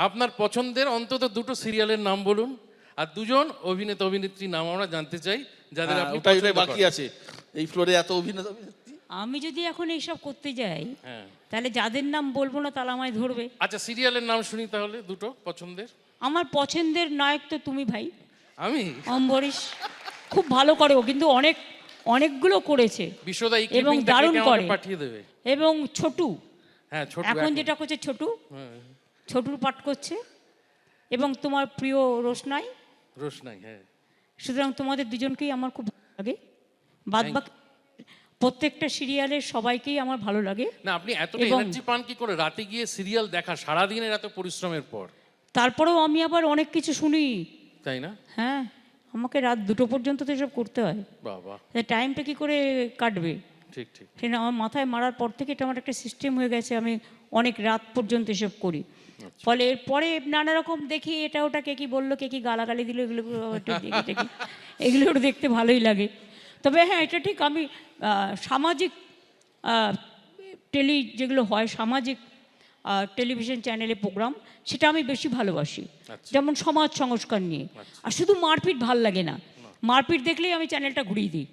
আপনার পছন্দের অন্তত দুটো সিরিয়ালের নাম বলুন, আর দুজন অভিনেতা অভিনেত্রীর নাম আমরা জানতে চাই যাদের আপনি ওটাই পছন্দ বাকি করেন। আছে এই ফ্লোরে এত অভিনেতা অভিনেত্রী। আমি যদি এখন এইসব করতে যাই হ্যাঁ, তাহলে যাদের নাম বলবো না তাহলে আমায় ধরবে। আচ্ছা সিরিয়ালের নাম শুনি তাহলে দুটো পছন্দের। আমার পছন্দের নায়ক তো তুমি ভাই, আমি অম্বরীশ। খুব ভালো করে ও, কিন্তু অনেকগুলো করেছে বিশ্বদা এই এবং ক্লিপিংটা দারুণ কেটে আমাকে করে। পাঠিয়ে দেবে। এবং ছোটু, হ্যাঁ ছোট এখন যেটা করছে ছোটু, ছোটুর পাঠ করছে। এবং তোমার প্রিয় রোশনাই। রোশনাই, হ্যাঁ। সুতরাং তোমাদের দুজনকেই আমার খুব ভালো লাগে। বাদবাকি প্রত্যেকটা সিরিয়ালের সবাইকেই আমার ভালো লাগে। না আপনি এতটা এনার্জি পান কি করে রাতে গিয়ে সিরিয়াল দেখা, সারাদিনের এত পরিশ্রমের পর? তারপরেও আমি আবার অনেক কিছু শুনি, তাই না? হ্যাঁ। আমাকে রাত 2টো পর্যন্ত তো এসব করতে হয়, বাবা, টাইমটা কি করে কাটবে? ঠিক ঠিক। সেটা আমার মাথায় মারার পর থেকে এটা আমার একটা সিস্টেম হয়ে গেছে, আমি অনেক রাত পর্যন্ত এসব করি। ফলে এরপরে নানা রকম দেখি, এটা ওটা কে কি বললো, কে কি গালাগালি দিল, এগুলো একটু দেখি টেকি, এগুলো একটু দেখতে ভালোই লাগে। তবে হ্যাঁ, এটা ঠিক, আমি সামাজিক যেগুলো হয় সামাজিক টেলিভিশন চ্যানেলে প্রোগ্রাম, সেটা আমি বেশি ভালোবাসি। যেমন সমাজ সংস্কার নিয়ে। আর শুধু মারপিট ভাল লাগে না, মারপিট দেখলেই আমি চ্যানেলটা ঘুরিয়ে দিই।